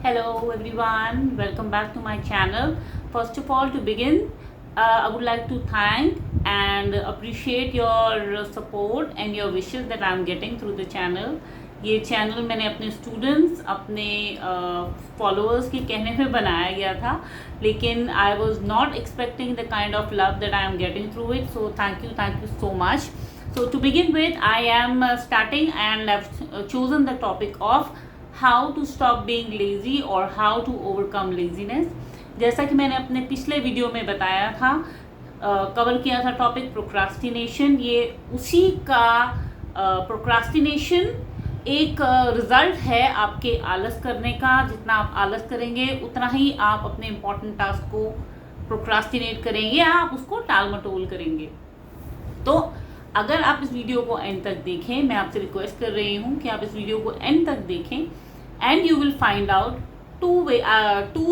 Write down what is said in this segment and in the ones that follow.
Hello everyone, welcome back to my channel. First of all, to begin, I would like to thank and appreciate your support and your wishes that I am getting through the channel. ये channel मैंने अपने students, अपने followers के कहने पे बनाया गया था, लेकिन I was not expecting the kind of love that I am getting through it. So thank you so much. So to begin with, I am starting and I've chosen the topic of how to stop being lazy or how to overcome laziness. जैसा कि मैंने अपने पिछले video में बताया था, cover किया था टॉपिक प्रोक्रास्टिनेशन. ये उसी का प्रोक्रास्टिनेशन एक रिजल्ट है आपके आलस करने का. जितना आप आलस करेंगे उतना ही आप अपने इम्पॉर्टेंट टास्क को प्रोक्रास्टिनेट करेंगे या आप उसको टाल मटोल करेंगे. तो अगर आप इस वीडियो को एंड तक देखें, मैं आपसे रिक्वेस्ट कर रही हूँ कि आप इस वीडियो को एंड तक देखें and you will find out two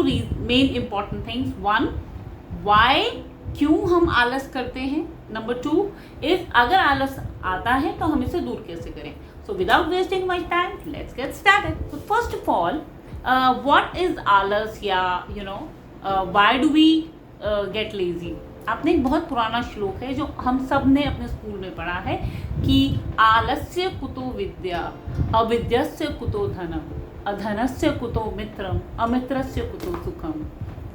main important things. One, why, क्यों हम आलस करते हैं. नंबर टू इज अगर आलस आता है तो हम इसे दूर कैसे करें. So without wasting my time, let's get started. So first of all, what is आलस, या why do we get lazy. आपने एक बहुत पुराना श्लोक है जो हम सब ने अपने स्कूल में पढ़ा है कि आलस्य कुतो विद्या, अविद्यस्य कुतो धनम, अधनस्य कुतो मित्रम, अमित्रस्य कुतो सुखम.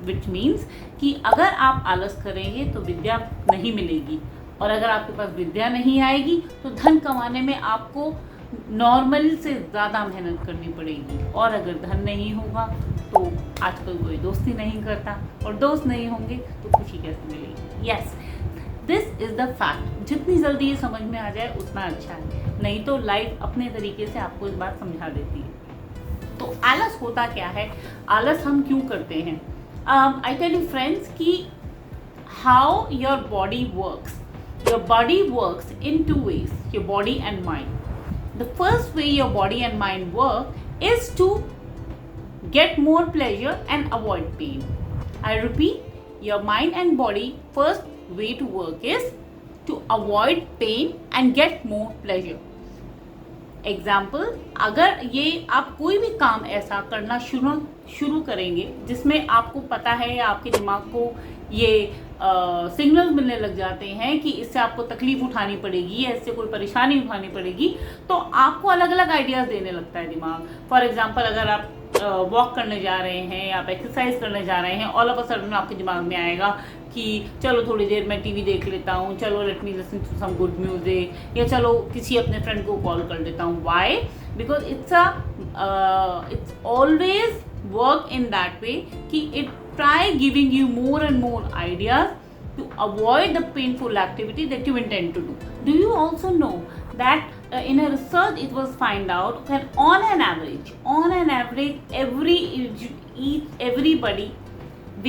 विच मीन्स कि अगर आप आलस करेंगे तो विद्या नहीं मिलेगी, और अगर आपके पास विद्या नहीं आएगी तो धन कमाने में आपको नॉर्मल से ज़्यादा मेहनत करनी पड़ेगी. और अगर धन नहीं होगा तो आजकल कोई दोस्ती नहीं करता, और दोस्त नहीं होंगे तो खुशी कैसे मिलेगी. Yes, this is the fact. जितनी जल्दी ये समझ में आ जाए उतना अच्छा है, नहीं तो लाइफ अपने तरीके से आपको इस बात समझा देती है. तो आलस होता क्या है, आलस हम क्यों करते हैं. आई टेल यू फ्रेंड्स कि how your body works. Your body works in two ways, your body and mind. The first way your body and mind work is to get more pleasure and avoid pain. I repeat, your mind and body first way to work is to avoid pain and get more pleasure. Example, अगर ये आप कोई भी काम ऐसा करना शुरू करेंगे जिसमें आपको पता है या आपके दिमाग को ये सिग्नल मिलने लग जाते हैं कि इससे आपको तकलीफ उठानी पड़ेगी या इससे कोई परेशानी उठानी पड़ेगी, तो आपको अलग अलग आइडियाज़ देने लगता है दिमाग. फॉर एग्जांपल, अगर आप वॉक करने जा रहे हैं या आप एक्सरसाइज करने जा रहे हैं, ऑल ऑफ अ सडन आपके दिमाग में आएगा कि चलो थोड़ी देर मैं टीवी देख लेता हूँ, चलो let me listen to some good music, या चलो किसी अपने फ्रेंड को कॉल कर देता हूँ. Why? Because it's always work in that way कि it try giving you more and more ideas to avoid the painful activity that you intend to do. Do you also know that in a research it was find out that on an average everybody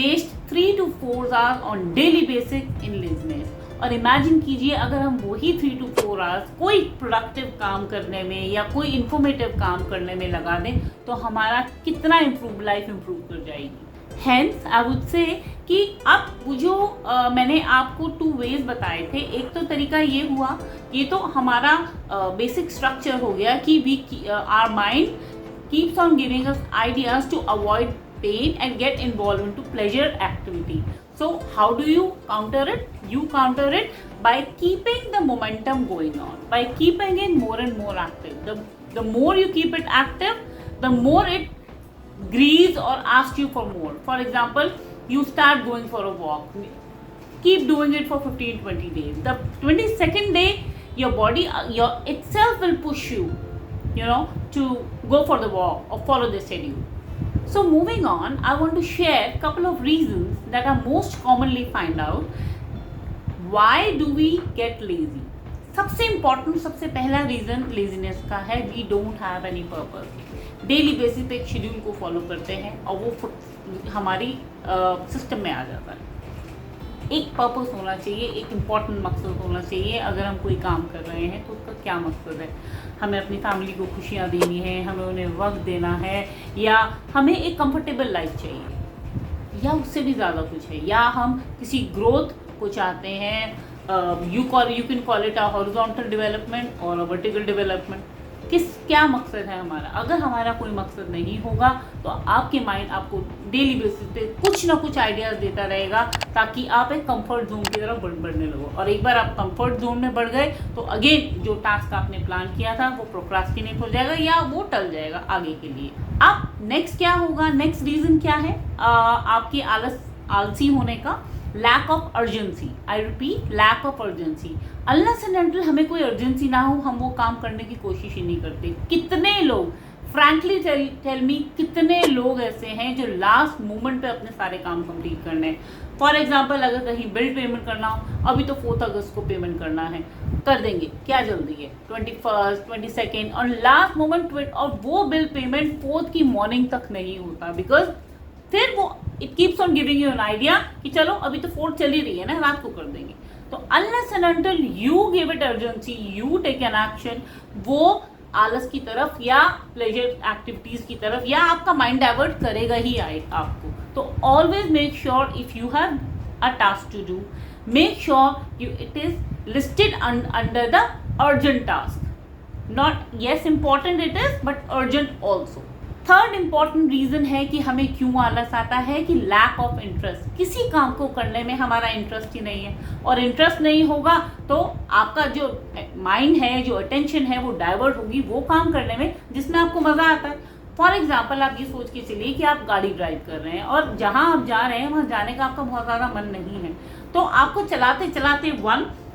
waste 3 to 4 hours on daily basis in laziness. और imagine कीजिए अगर हम वही 3 to 4 hours कोई productive काम करने में या कोई इन्फॉर्मेटिव काम करने में लगा दें तो हमारा कितना लाइफ इम्प्रूव कर जाएगी. Hence, I would say कि अब जो मैंने आपको 2 ways बताए थे, एक तो तरीका ये हुआ, ये तो हमारा बेसिक स्ट्रक्चर हो गया कि our mind keeps on giving us ideas to avoid pain and get involved into pleasure activity. So how do you counter it? You counter it by keeping the momentum going on, by keeping it more and more active. The more you keep it active, the more it grease or ask you for more. For example, you start going for a walk, keep doing it for 15-20 days. The 22nd day your body itself will push you to go for the walk or follow the schedule. So moving on, I want to share a couple of reasons that are most commonly find out why do we get lazy. सबसे important, सबसे पहला reason laziness का है, we don't have any purpose. Daily basis पे एक schedule को follow करते हैं और वो हमारी सिस्टम में आ जाता है. एक पर्पस होना चाहिए, एक इम्पॉर्टेंट मकसद होना चाहिए. अगर हम कोई काम कर रहे हैं तो उसका क्या मकसद है. हमें अपनी फैमिली को खुशियाँ देनी है, हमें उन्हें वक्त देना है, या हमें एक कंफर्टेबल लाइफ चाहिए, या उससे भी ज़्यादा कुछ है, या हम किसी ग्रोथ को चाहते हैं. you can call it a horizontal development or a vertical development. क्या मकसद है हमारा। अगर हमारा कोई मकसद नहीं होगा तो आपके माइंड आपको डेली बेसिस पे कुछ ना कुछ आइडियाज़ देता रहेगा, ताकि आप एक कंफर्ट जोन की तरफ बढ़ने लगो। और एक बार आप कंफर्ट जोन में बढ़ गए तो अगेन जो टास्क आपने प्लान किया था वो प्रोक्रास्टिनेट हो जाएगा या वो टल जाएगा आगे के लिए। अब नेक्स्ट क्या होगा, नेक्स्ट रीज़न क्या है आपके आलसी होने का? Lack of urgency. I repeat, lack of urgency. Unless and until हमें कोई अर्जेंसी ना हो, हम वो काम करने की कोशिश ही नहीं करते। कितने लोग, फ्रैंकली टेल मी, कितने लोग ऐसे हैं जो लास्ट मोमेंट पे अपने सारे काम कंप्लीट करने हैं। फॉर एग्जाम्पल, अगर कहीं बिल पेमेंट करना हो, अभी तो 4 अगस्त को पेमेंट करना है, कर देंगे, क्या जल्दी है, 21, 22 और लास्ट मोमेंट, और वो बिल पेमेंट 4 की मॉर्निंग तक नहीं होता, बिकॉज फिर वो it keeps on giving you an idea कि चलो अभी तो 4 चल ही रही है ना, रात को कर देंगे। तो unless and until you give it urgency, you take an action, वो आलस की तरफ या प्लेजर एक्टिविटीज की तरफ या आपका माइंड डाइवर्ट करेगा ही आपको। तो always make sure if you have a task to do, make sure it is listed under the urgent task, not yes important it is but urgent also. Third important reason है कि हमें क्यों आलस आता है कि लैक ऑफ इंटरेस्ट। किसी काम को करने में हमारा इंटरेस्ट ही नहीं है, और इंटरेस्ट नहीं होगा तो आपका जो माइंड है, जो अटेंशन है, वो डाइवर्ट होगी वो काम करने में जिसमें आपको मजा आता है। फॉर एग्जाम्पल, आप ये सोच के चलिए कि आप गाड़ी ड्राइव कर रहे हैं और जहां आप जा रहे हैं वहां जाने का आपका बहुत ज़्यादा मन नहीं है, तो आपको चलाते चलाते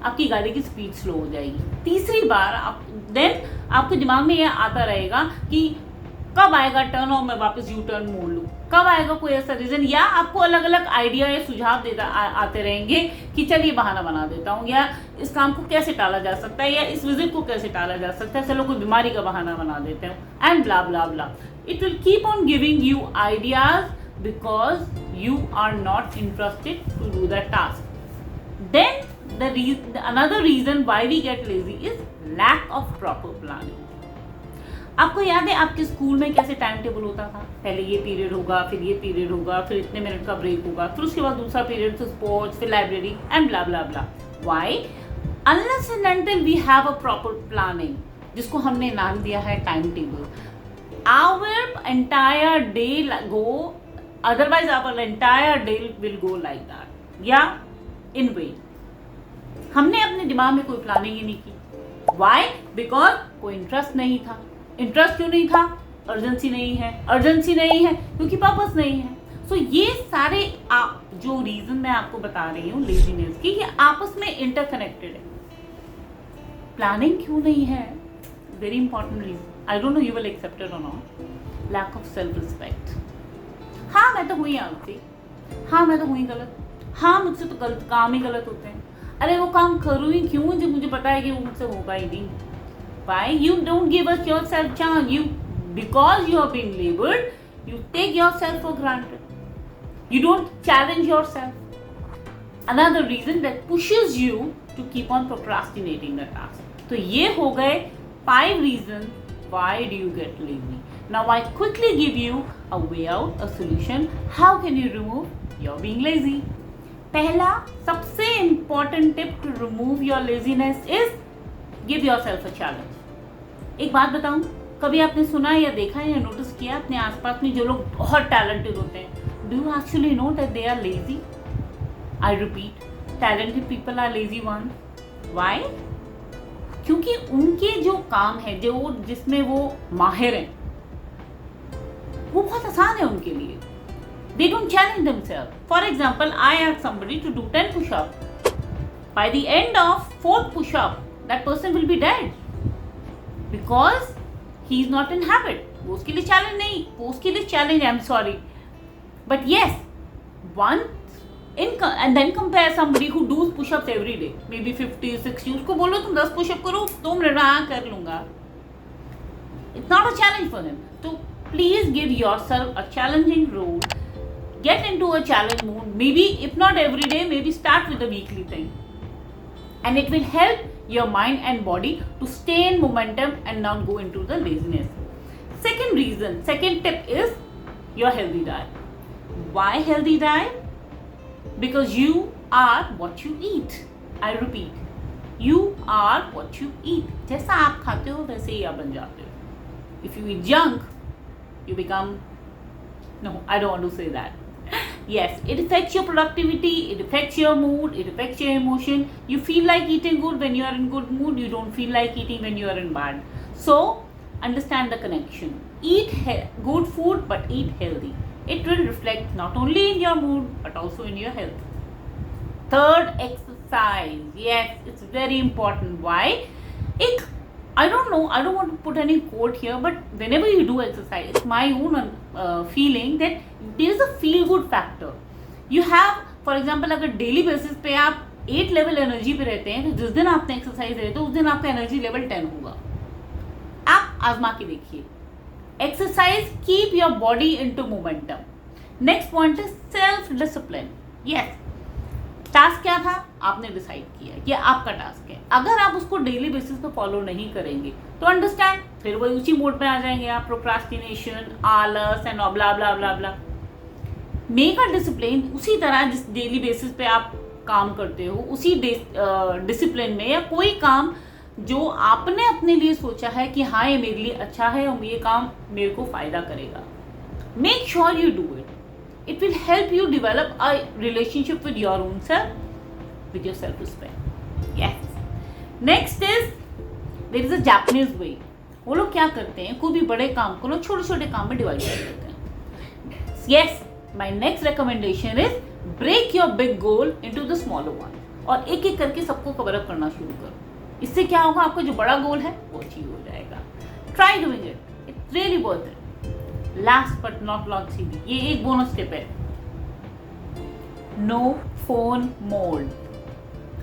आपकी गाड़ी की स्पीड स्लो हो जाएगी। तीसरी बार आपके दिमाग में यह आता रहेगा कि कब आएगा टर्न और मैं वापस यू टर्न मोड़ लूँ, कब आएगा कोई ऐसा रीज़न, या आपको अलग अलग आइडिया या सुझाव आते रहेंगे कि चलिए बहाना बना देता हूँ, या इस काम को कैसे टाला जा सकता है, या इस विजिट को कैसे टाला जा सकता है, चलो कोई बीमारी का बहाना बना देते हैं, and blah blah blah. It will keep on giving you ideas because you are not interested to do that task. Then another reason why we get lazy is lack of proper planning. आपको याद है आपके school में कैसे time table होता था? पहले ये पीरियड होगा, फिर ये पीरियड होगा, फिर इतने मिनट का ब्रेक होगा, फिर उसके बाद दूसरा पीरियड, फिर स्पोर्ट्स, फिर library and blah blah blah. Why? Unless and until we have a proper planning, जिसको हमने नाम दिया है time table, our entire day go, otherwise our entire day will go like that, या इन वे। हमने अपने दिमाग में कोई प्लानिंग ही नहीं की। व्हाई? बिकॉज कोई इंटरेस्ट नहीं था। इंटरेस्ट क्यों नहीं था? अर्जेंसी नहीं है। अर्जेंसी नहीं है क्योंकि पर्पस नहीं है। सो ये सारे जो रीजन मैं आपको बता रही हूँ लेजीनेस की, ये आपस में इंटरकनेक्टेड है। प्लानिंग क्यों नहीं है? Very important reason. I don't know you will accept it और not. Lack of self respect. हाँ, मैं तो हुई आलसी, हाँ मैं तो हुई गलत, हाँ मुझसे तो गलत काम ही गलत होते हैं, अरे वो काम करूँ ही क्यों जब मुझे पता है कि वो मुझसे होगा ही नहीं। Why? You don't give us yourself chance. Because you are being labeled, you take yourself for granted. You don't challenge yourself. Another reason that pushes you to keep on procrastinating the task. तो ये हो गए 5 reasons why do you get lazy. Now I quickly give you a way out, a solution. How can you remove your being lazy? पहला सबसे important tip to remove your laziness is give yourself a challenge. एक बात बताऊं, कभी आपने सुना या देखा या नोटिस किया अपने आसपास में जो लोग बहुत टैलेंटेड होते हैं, do you actually know that they are lazy? I repeat, talented people are lazy one. Why? क्योंकि उनके जो काम है, जो जिसमें वो माहिर हैं, वो बहुत आसान है उनके लिए। They don't challenge themselves. For example, I ask somebody to do 10 pushup. By the end of 4th pushup that person will be dead, because he is not in habit. वो उसके लिए चैलेंज नहीं, वो उसके लिए challenge, I am sorry, but yes, and then compare somebody who does push-ups every day, maybe 50, 60, उसको बोलो तुम 10 push-up करो 2 मिनट में, हाँ कर लूँगा, it's not a challenge for him. So please give yourself a challenging role, get into a challenge mood, maybe if not every day, maybe start with a weekly thing, and it will help your mind and body to stay in momentum and not go into the laziness. Second tip is your healthy diet. Why healthy diet? Because you are what you eat. I repeat, you are what you eat. जैसा आप खाते हो वैसे ही आप बन जाते हो। If you eat junk, you become, no, I don't want to say that. Yes, it affects your productivity, it affects your mood, it affects your emotion. You feel like eating good when you are in good mood, you don't feel like eating when you are in bad. So understand the connection. Eat good food, but eat healthy. It will reflect not only in your mood but also in your health. Third, exercise. Yes, it's very important. Why? I don't know, I don't want to put any quote here, but whenever you do exercise, it's my own feeling that there is a feel good factor. You have, for example, अगर daily basis पे आप 8 level energy पे रहते हैं, तो जिस दिन आपने एक्सरसाइज रहते हो उस दिन आपका एनर्जी लेवल 10 होगा. आप आजमा के देखिए. Exercise keep your body into momentum. Next point is self discipline. Yes, task क्या था, आपने डिसाइड किया, ये आपका टास्क है. अगर आप उसको डेली बेसिस पे फॉलो नहीं करेंगे तो अंडरस्टैंड, फिर वही उसी मोड पे आ जाएंगे आप, प्रोक्रास्टिनेशन, आलस and blah blah blah blah. Make a discipline. उसी तरह जिस डेली बेसिस पे आप काम करते हो, उसी डिसिप्लिन में, या कोई काम जो आपने अपने लिए सोचा है कि हाँ ये मेरे लिए अच्छा है और ये काम मेरे को फायदा करेगा, make sure you do it. It will help you develop a relationship with your own self, with your self-respect. Yes. Next is, there is a Japanese way. वो लोग क्या करते हैं, कोई भी बड़े काम को लोग छोटे छोटे काम में डिवाइड कर देते हैं. Yes, my next recommendation is break your big goal into the smaller one. और एक एक करके सबको कवर अप करना शुरू करो. इससे क्या होगा, आपका जो बड़ा गोल है वो अचीव हो जाएगा. Try doing it. It's really worth it. Last but not lost, ये एक बोनस टिप है. No phone mode.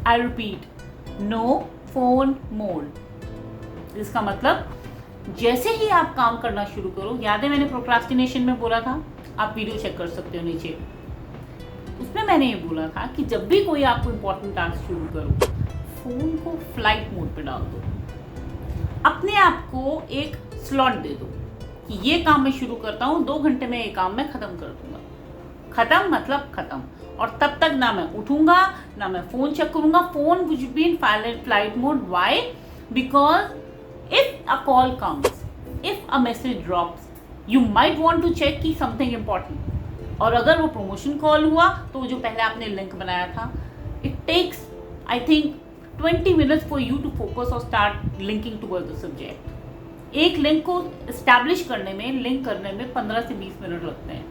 I repeat, no phone mode. इसका मतलब जैसे ही आप काम करना शुरू करो, याद है मैंने प्रोक्रास्टिनेशन में बोला था, आप वीडियो चेक कर सकते हो नीचे, उसमें मैंने ये बोला था कि जब भी कोई आपको इंपॉर्टेंट टास्क शुरू करो, फोन को फ्लाइट मोड पे डाल दो. अपने आप को एक स्लॉट दे दो कि ये काम मैं शुरू करता हूँ, 2 घंटे में ये काम मैं खत्म कर दूंगा. खत्म मतलब खत्म. और तब तक ना मैं उठूंगा, ना मैं फोन चेक करूंगा. Phone will be in flight mode. Why? Because if a call comes, if a message drops, you might want to check की समथिंग इंपॉर्टेंट. और अगर वो प्रमोशन कॉल हुआ तो जो पहले आपने लिंक बनाया था, it takes I think 20 minutes for you to focus और start linking towards the subject. एक लिंक को इस्टेब्लिश करने में, लिंक करने में 15 से 20 मिनट लगते हैं.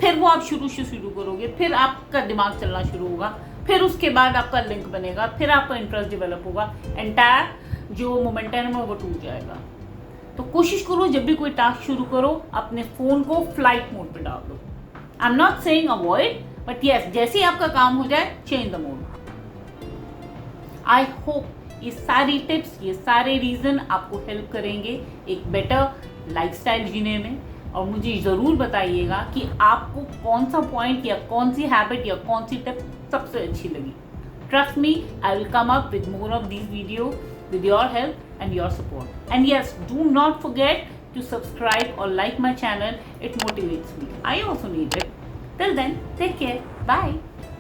फिर वो आप शुरू करोगे, फिर आपका दिमाग चलना शुरू होगा, फिर उसके बाद आपका लिंक बनेगा, फिर आपका इंटरेस्ट डेवलप होगा. एंटायर जो मोमेंटम है वो टूट जाएगा. तो कोशिश करो जब भी कोई टास्क शुरू करो, अपने फ़ोन को फ्लाइट मोड पे डाल दो. I am not saying avoid, but yes, जैसे ही आपका काम हो जाए, change the mode. I hope ये सारी टिप्स, ये सारे रीज़न आपको हेल्प करेंगे एक बेटर लाइफस्टाइल जीने में. और मुझे ज़रूर बताइएगा कि आपको कौन सा पॉइंट या कौन सी हैबिट या कौन सी टिप सबसे अच्छी लगी. Trust me, I will come up with more of these video with your help and your support. And yes, do not forget to subscribe or like my channel. It motivates me. I also need it. Till then, take care. Bye.